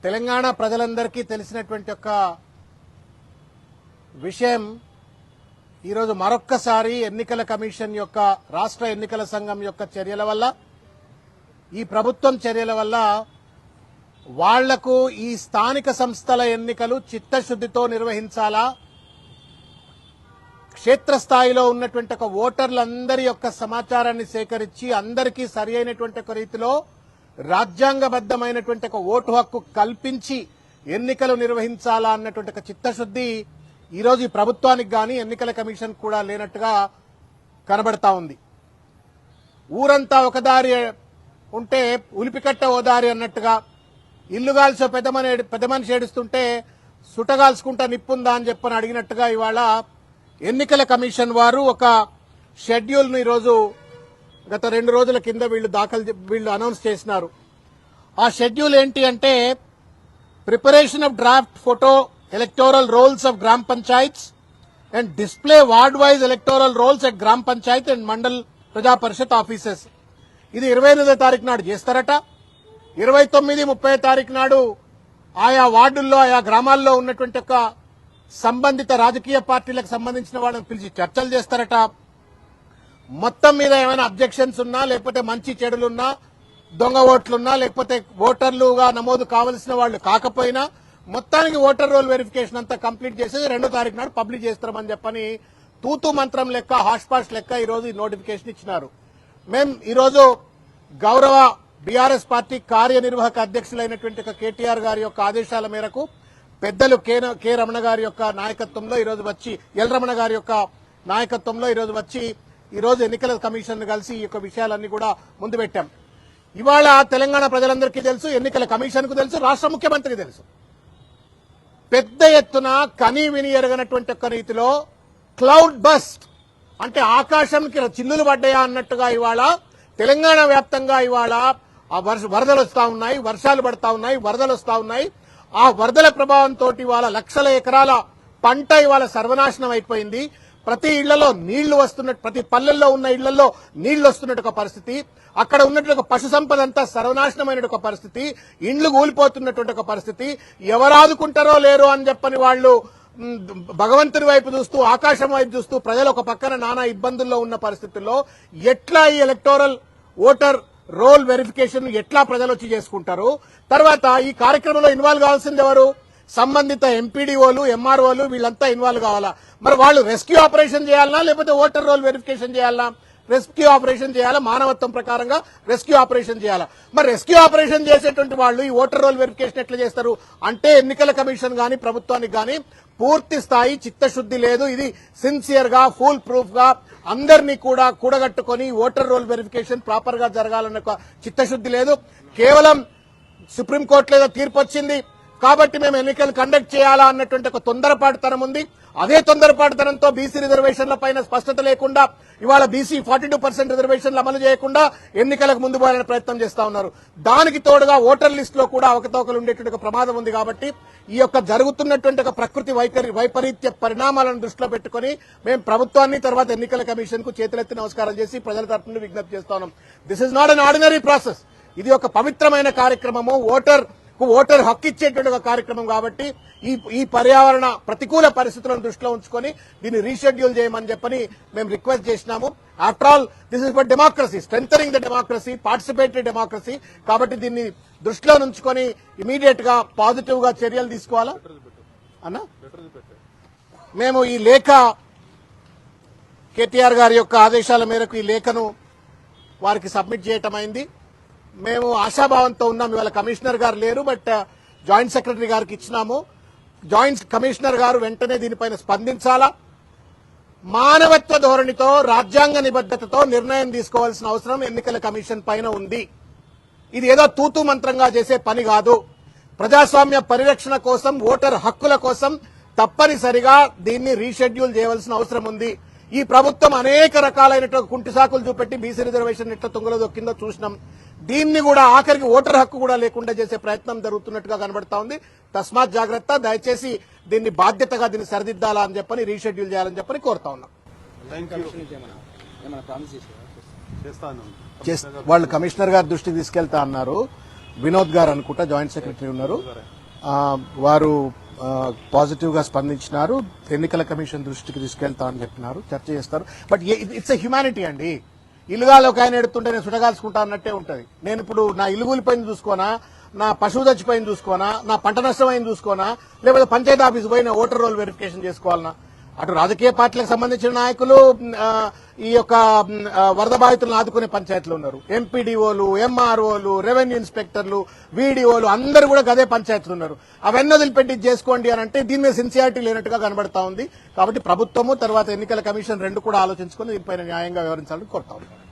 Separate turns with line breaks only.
తెలంగాణ ప్రజలందరికీ తెలిసినటువంటి ఒక విషయం ఈరోజు మరొక్కసారి ఎన్నికల కమిషన్ యొక్క రాష్ట్ర ఎన్నికల సంఘం యొక్క చర్యల వల్ల ఈ ప్రభుత్వం చర్యల వల్ల వాళ్లకు ఈ స్థానిక సంస్థల ఎన్నికలు చిత్తశుద్ధితో నిర్వహించాలా, క్షేత్రస్థాయిలో ఉన్నటువంటి ఒక ఓటర్లందరి యొక్క సమాచారాన్ని సేకరించి అందరికీ సరి అయినటువంటి ఒక రీతిలో రాజ్యాంగబద్దమైనటువంటి ఒక ఓటు హక్కు కల్పించి ఎన్నికలు నిర్వహించాలా అన్నటువంటి ఒక చిత్తశుద్ధి ఈరోజు ఈ ప్రభుత్వానికి గాని ఎన్నికల కమిషన్ కూడా లేనట్టుగా కనబడతా ఉంది. ఊరంతా ఒక దారి ఉంటే ఉలిపికట్ట ఓ దారి అన్నట్టుగా, ఇల్లుగాల్చో పెద్ద మనిషి ఏడుస్తుంటే సుటగాల్చుకుంటా నిప్పుందా అని చెప్పని అడిగినట్టుగా ఇవాళ ఎన్నికల కమిషన్ వారు ఒక షెడ్యూల్ ను ఈరోజు గత 2 రోజుల కింద వీళ్ళు అనౌన్స్ చేసినారు. ఆ షెడ్యూల్ ఏంటి అంటే preparation of draft photo electoral rolls of గ్రామ panchayats and display ward wise electoral rolls at గ్రామ పంచాయత్ అండ్ మండల్ ప్రజా పరిషత్ ఆఫీసెస్. ఇది 28వ తారీఖు నాడు చేస్తారట. 29, 30 తారీఖు నాడు ఆయా వార్డుల్లో ఆయా గ్రామాల్లో ఉన్నటువంటి ఒక సంబంధిత రాజకీయ పార్టీలకు సంబంధించిన వాళ్ళని పిలిచి చర్చలు చేస్తారట. మొత్తం మీద ఏమైనా అబ్జెక్షన్స్ ఉన్నా, లేకపోతే మంచి చెడులున్నా, దొంగ ఓట్లున్నా, లేకపోతే ఓటర్లుగా నమోదు కావలసిన వాళ్ళు కాకపోయినా మొత్తానికి ఓటర్ రోల్ వెరిఫికేషన్ అంతా కంప్లీట్ చేసి 2వ తారీఖు నాడు పబ్లిష్ చేస్తామని చెప్పని తూతూ మంత్రం లెక్క హాష్ పాష్ లెక్క ఈరోజు ఈ నోటిఫికేషన్ ఇచ్చినారు. మేం ఈరోజు గౌరవ బీఆర్ఎస్ పార్టీ కార్యనిర్వాహక అధ్యక్షులైనటువంటి కేటీఆర్ గారి యొక్క ఆదేశాల మేరకు పెద్దలు కె రమణ గారి యొక్క నాయకత్వంలో ఈరోజు వచ్చి, ఎల్ రమణ గారి యొక్క నాయకత్వంలో ఈరోజు వచ్చి ఈరోజు ఎన్నికల కమిషన్ కలిసి ఈ యొక్క విషయాలన్నీ కూడా ముందు పెట్టాం. ఇవాళ తెలంగాణ ప్రజలందరికీ తెలుసు, ఎన్నికల కమిషన్ కు తెలుసు, రాష్ట్ర ముఖ్యమంత్రికి తెలుసు, పెద్ద ఎత్తున కనీ విని ఎరగనటువంటి ఒక రీతిలో క్లౌడ్ బస్ట్ అంటే ఆకాశంకి చిన్నులు పడ్డాయా అన్నట్టుగా ఇవాళ తెలంగాణ వ్యాప్తంగా ఇవాళ వరదలు వస్తా ఉన్నాయి, వర్షాలు పడతా ఉన్నాయి, వరదలు వస్తా ఉన్నాయి. ఆ వరదల ప్రభావంతో ఇవాళ లక్షల ఎకరాల పంట ఇవాళ సర్వనాశనం అయిపోయింది. ప్రతి ఇళ్లలో నీళ్లు వస్తున్నట్టు, ప్రతి పల్లెల్లో ఉన్న ఇళ్లలో నీళ్లు వస్తున్నట్టు ఒక పరిస్థితి, అక్కడ ఉన్నటువంటి ఒక పశు సంపద అంతా సర్వనాశనమైన ఒక పరిస్థితి, ఇండ్లు కూలిపోతున్నటువంటి ఒక పరిస్థితి. ఎవరాదుకుంటారో లేరో అని చెప్పని వాళ్ళు భగవంతుని వైపు చూస్తూ, ఆకాశం వైపు చూస్తూ ప్రజలు ఒక పక్కన నానా ఇబ్బందుల్లో ఉన్న పరిస్థితుల్లో ఎట్లా ఈ ఎలక్టోరల్ ఓటర్ రోల్ వెరిఫికేషన్ ఎట్లా ప్రజలు వచ్చి చేసుకుంటారు? తర్వాత ఈ కార్యక్రమంలో ఇన్వాల్వ్ కావాల్సింది ఎవరు? సంబంధిత ఎంపీడీఓలు, ఎంఆర్ఓలు వీళ్ళంతా ఇన్వాల్వ్ కావాలా? మరి వాళ్ళు రెస్క్యూ ఆపరేషన్ చేయాలనా, లేకపోతే ఓటర్ రోల్ వెరిఫికేషన్ చేయాలనా? రెస్క్యూ ఆపరేషన్ చేయాలా, మానవత్వం ప్రకారంగా రెస్క్యూ ఆపరేషన్ చేయాలా? మరి రెస్క్యూ ఆపరేషన్ చేసేటువంటి వాళ్ళు ఈ ఓటర్ రోల్ వెరిఫికేషన్ ఎట్లా చేస్తారు అంటే ఎన్నికల కమిషన్ గాని ప్రభుత్వానికి గాని పూర్తి స్థాయి చిత్తశుద్ది లేదు. ఇది సిన్సియర్ గా, ఫుల్ ప్రూఫ్ గా అందరినీ కూడా కూడగట్టుకుని ఓటర్ రోల్ వెరిఫికేషన్ ప్రాపర్ గా జరగాలన్న చిత్తశుద్ది లేదు. కేవలం సుప్రీంకోర్టులో ఏదో తీర్పు వచ్చింది కాబట్టి మేము ఎన్నికలు కండక్ట్ చేయాలా అన్నటువంటి ఒక తొందరపాటుతనం ఉంది. అదే తొందరపాటుతనంతో బీసీ రిజర్వేషన్ల పైన స్పష్టత లేకుండా ఇవాళ బీసీ 42% రిజర్వేషన్లు అమలు చేయకుండా ఎన్నికలకు ముందు పోయాలని ప్రయత్నం చేస్తా ఉన్నారు. దానికి తోడుగా ఓటర్ లిస్ట్ లో కూడా అవకతవకలు ఉండేటువంటి ఒక ప్రమాదం ఉంది. కాబట్టి ఈ యొక్క జరుగుతున్నటువంటి ఒక ప్రకృతి వైపరీత్య పరిణామాలను దృష్టిలో పెట్టుకుని మేము ప్రభుత్వాన్ని, తర్వాత ఎన్నికల కమిషన్ కు చేతులెత్తి నమస్కారం చేసి ప్రజల తరఫున విజ్ఞప్తి చేస్తా ఉన్నాం. This is not an ordinary process. ఇది ఒక పవిత్రమైన కార్యక్రమము, ఓటర్ హక్కు ఇచ్చేటువంటి ఒక కార్యక్రమం. కాబట్టి ఈ పర్యావరణ ప్రతికూల పరిస్థితులను దృష్టిలో ఉంచుకొని దీన్ని రీషెడ్యూల్ చేయమని చెప్పని మేము రిక్వెస్ట్ చేసినాము. After all this is for democracy, strengthening the democracy, participatory democracy. కాబట్టి దీన్ని దృష్టిలో ఉంచుకొని ఇమీడియట్ గా పాజిటివ్ గా చర్యలు తీసుకోవాలా అన్న మేము ఈ లేఖ కేటీఆర్ గారి యొక్క ఆదేశాల మేరకు ఈ లేఖను వారికి సబ్మిట్ చేయటం అయింది. మేము ఆశాభావంతో ఉన్నాం. ఇవాళ కమిషనర్ గారు లేరు, బట్ జాయింట్ సెక్రటరీ గారికి ఇచ్చినాము. జాయింట్ కమిషనర్ గారు వెంటనే దీనిపైన స్పందించాలా, మానవత్వ ధోరణితో, రాజ్యాంగ నిబద్దతతో నిర్ణయం తీసుకోవాల్సిన అవసరం ఎన్నికల కమిషన్ పైన ఉంది. ఇది ఏదో తూతూ మంత్రంగా చేసే పని కాదు. ప్రజాస్వామ్య పరిరక్షణ కోసం, ఓటర్ హక్కుల కోసం తప్పనిసరిగా దీన్ని రీషెడ్యూల్ చేయవలసిన అవసరం ఉంది. ఈ ప్రభుత్వం అనేక రకాలైనటువంటి కుంటి సాకులు చూపెట్టి బీసీ రిజర్వేషన్ ఎట్లా తుంగలో దొక్కిందో చూసినాం. దీన్ని కూడా ఆఖరికి ఓటర్ హక్కు కూడా లేకుండా చేసే ప్రయత్నం జరుగుతున్నట్టుగా కనబడతా ఉంది. తస్మాత్ జాగ్రత్త, దయచేసి దీన్ని బాధ్యతగా దీన్ని సరిదిద్దాలా అని చెప్పని, రీషెడ్యూల్ చేయాలని చెప్పని కోరుతా ఉన్నాం. వాళ్ళు కమిషనర్ గారి దృష్టికి తీసుకెళ్తా అన్నారు. వినోద్ గారు అనుకుంటా జాయింట్ సెక్రటరీ ఉన్నారు. వారు పాజిటివ్ గా స్పందించినారు. ఎన్నికల కమిషన్ దృష్టికి తీసుకెళ్తా అని చెప్పినారు, చర్చ చేస్తారు. బట్ ఇట్స్ ఎ హ్యుమానిటీ అండి. ఇల్లుగాలో ఒక ఆయన ఎడుతుంటే నేను సుటగాల్చుకుంటా అన్నట్టే ఉంటది. నేను ఇప్పుడు నా ఇల్లు కూలిపోయింది చూసుకోనా, నా పశువు చచ్చిపోయింది చూసుకోనా, నా పంట నష్టమైంది చూసుకోనా, లేకపోతే పంచాయతీ ఆఫీస్ పోయిన ఓటర్ రోల్ వెరిఫికేషన్ చేసుకోవాలన్నా? అటు రాజకీయ పార్టీలకు సంబంధించిన నాయకులు ఈ యొక్క వరద బాధితులను ఆదుకునే పంచాయతీలు ఉన్నారు. ఎంపీడీఓలు, ఎంఆర్ఓలు, రెవెన్యూ ఇన్స్పెక్టర్లు, వీడీఓలు అందరూ కూడా గదే పంచాయతీలు ఉన్నారు. అవన్నీ వదిలిపెట్టి చేసుకోండి అని అంటే దీని మీద సిన్సియారిటీ లేనట్టుగా కనబడతా ఉంది. కాబట్టి ప్రభుత్వము తర్వాత ఎన్నికల కమిషన్ రెండు కూడా ఆలోచించుకుని దీనిపైన న్యాయంగా వ్యవహరించాలని కోరుతా ఉన్నాను.